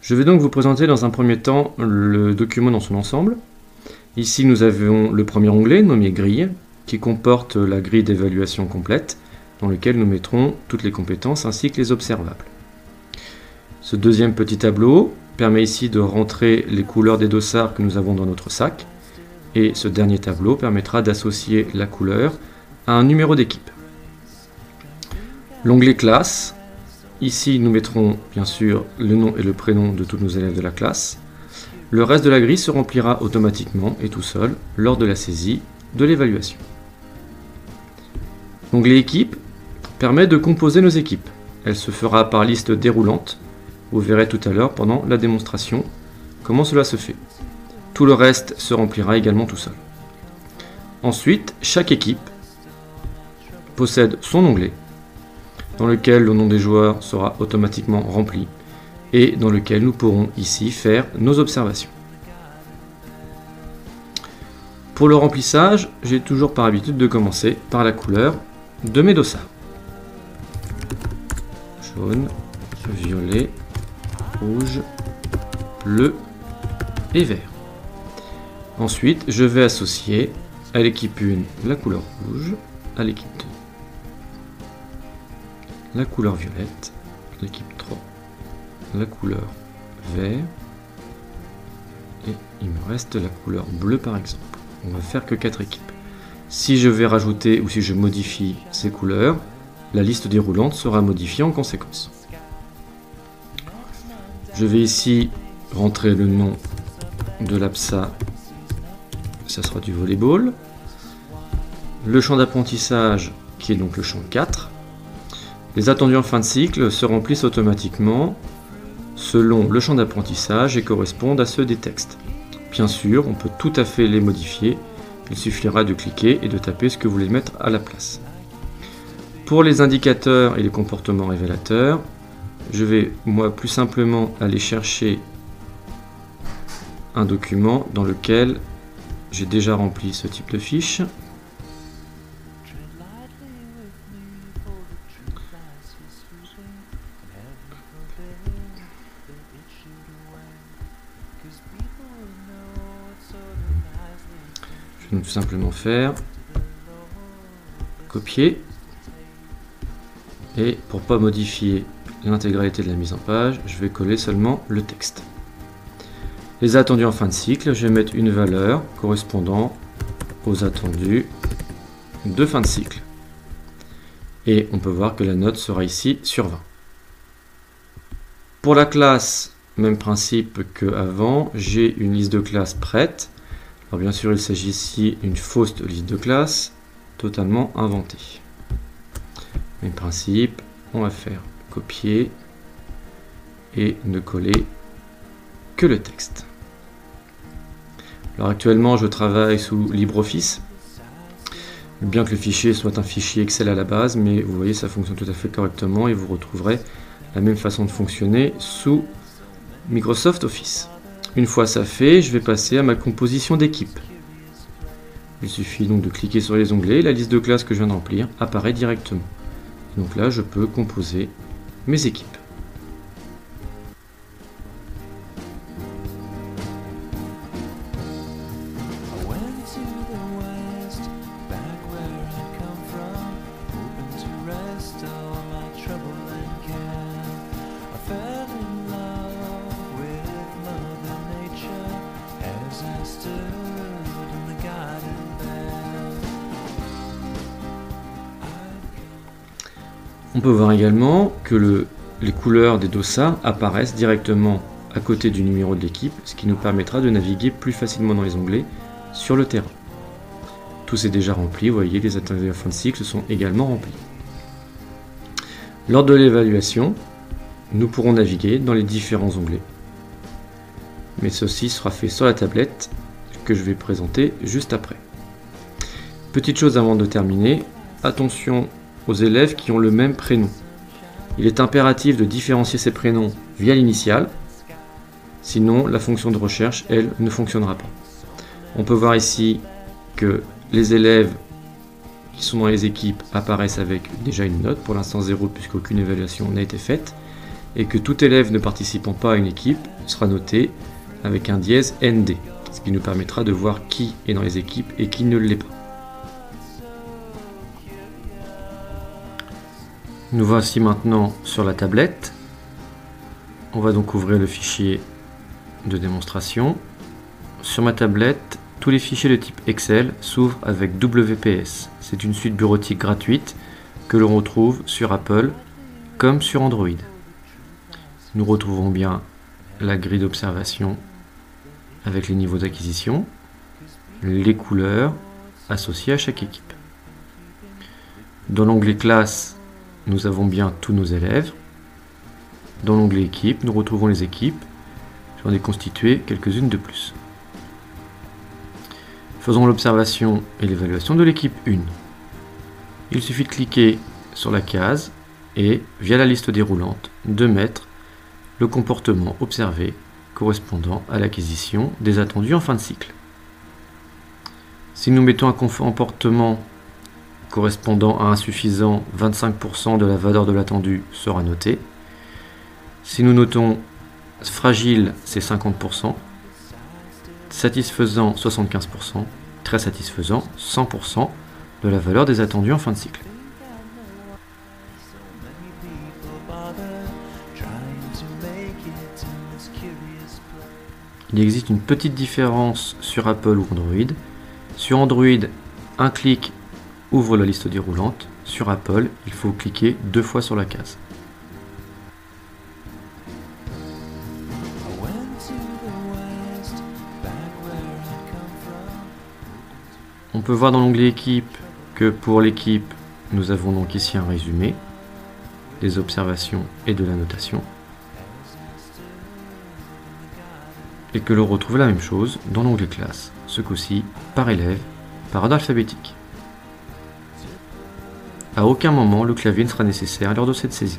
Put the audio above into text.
Je vais donc vous présenter dans un premier temps le document dans son ensemble. Ici nous avons le premier onglet nommé grille qui comporte la grille d'évaluation complète dans lequel nous mettrons toutes les compétences ainsi que les observables. Ce deuxième petit tableau permet ici de rentrer les couleurs des dossards que nous avons dans notre sac et ce dernier tableau permettra d'associer la couleur à un numéro d'équipe. L'onglet classe. Ici, nous mettrons bien sûr le nom et le prénom de tous nos élèves de la classe. Le reste de la grille se remplira automatiquement et tout seul lors de la saisie de l'évaluation. L'onglet équipe permet de composer nos équipes. Elle se fera par liste déroulante. Vous verrez tout à l'heure pendant la démonstration comment cela se fait. Tout le reste se remplira également tout seul. Ensuite, chaque équipe possède son onglet dans lequel le nom des joueurs sera automatiquement rempli et dans lequel nous pourrons ici faire nos observations. Pour le remplissage, j'ai toujours par habitude de commencer par la couleur de mes dossards. Jaune, violet, rouge, bleu et vert. Ensuite, je vais associer à l'équipe 1 la couleur rouge, à l'équipe 2 la couleur violette, l'équipe 3 la couleur vert et il me reste la couleur bleue par exemple. On va faire que 4 équipes. Si je vais rajouter ou si je modifie ces couleurs, la liste déroulante sera modifiée en conséquence. Je vais ici rentrer le nom de l'APSA, ça sera du volleyball. Le champ d'apprentissage qui est donc le champ 4. Les attendus en fin de cycle se remplissent automatiquement selon le champ d'apprentissage et correspondent à ceux des textes. Bien sûr, on peut tout à fait les modifier, il suffira de cliquer et de taper ce que vous voulez mettre à la place. Pour les indicateurs et les comportements révélateurs, je vais moi plus simplement aller chercher un document dans lequel j'ai déjà rempli ce type de fiche. Je vais tout simplement faire copier et pour ne pas modifier l'intégralité de la mise en page, je vais coller seulement le texte. Les attendus en fin de cycle, je vais mettre une valeur correspondant aux attendus de fin de cycle. Et on peut voir que la note sera ici sur 20. Pour la classe, même principe qu'avant, j'ai une liste de classes prête. Alors bien sûr, il s'agit ici d'une fausse liste de classes, totalement inventée. Même principe, on va faire copier et ne coller que le texte. Alors actuellement, je travaille sous LibreOffice, bien que le fichier soit un fichier Excel à la base, mais vous voyez, ça fonctionne tout à fait correctement et vous retrouverez la même façon de fonctionner sous Microsoft Office. Une fois ça fait, je vais passer à ma composition d'équipe. Il suffit donc de cliquer sur les onglets, la liste de classes que je viens de remplir apparaît directement. Donc là, je peux composer mes équipes. On peut voir également que les couleurs des dossards apparaissent directement à côté du numéro de l'équipe, ce qui nous permettra de naviguer plus facilement dans les onglets sur le terrain. Tout est déjà rempli, vous voyez, les attendus à fin de cycle sont également remplis. Lors de l'évaluation, nous pourrons naviguer dans les différents onglets. Mais ceci sera fait sur la tablette que je vais présenter juste après. Petite chose avant de terminer, attention aux élèves qui ont le même prénom. Il est impératif de différencier ces prénoms via l'initiale, sinon la fonction de recherche, elle, ne fonctionnera pas. On peut voir ici que les élèves qui sont dans les équipes apparaissent avec déjà une note, pour l'instant 0 puisqu'aucune évaluation n'a été faite, et que tout élève ne participant pas à une équipe sera noté avec un dièse ND, ce qui nous permettra de voir qui est dans les équipes et qui ne l'est pas. Nous voici maintenant sur la tablette. On va donc ouvrir le fichier de démonstration. Sur ma tablette, tous les fichiers de type Excel s'ouvrent avec WPS. C'est une suite bureautique gratuite que l'on retrouve sur Apple comme sur Android. Nous retrouvons bien la grille d'observation avec les niveaux d'acquisition, les couleurs associées à chaque équipe. Dans l'onglet classe, nous avons bien tous nos élèves. Dans l'onglet équipe, nous retrouvons les équipes. J'en ai constitué quelques-unes de plus. Faisons l'observation et l'évaluation de l'équipe 1. Il suffit de cliquer sur la case et, via la liste déroulante, de mettre le comportement observé correspondant à l'acquisition des attendus en fin de cycle. Si nous mettons un comportement correspondant à insuffisant, 25% de la valeur de l'attendu sera noté. Si nous notons fragile, c'est 50%, satisfaisant, 75%, très satisfaisant, 100% de la valeur des attendus en fin de cycle. Il existe une petite différence sur Apple ou Android. Sur Android, un clic ouvre la liste déroulante. Sur Apple, il faut cliquer 2 fois sur la case. On peut voir dans l'onglet équipe que pour l'équipe, nous avons donc ici un résumé, des observations et de la notation. Et que l'on retrouve la même chose dans l'onglet classe, ce coup-ci par élève, par ordre alphabétique. À aucun moment le clavier ne sera nécessaire lors de cette saisie.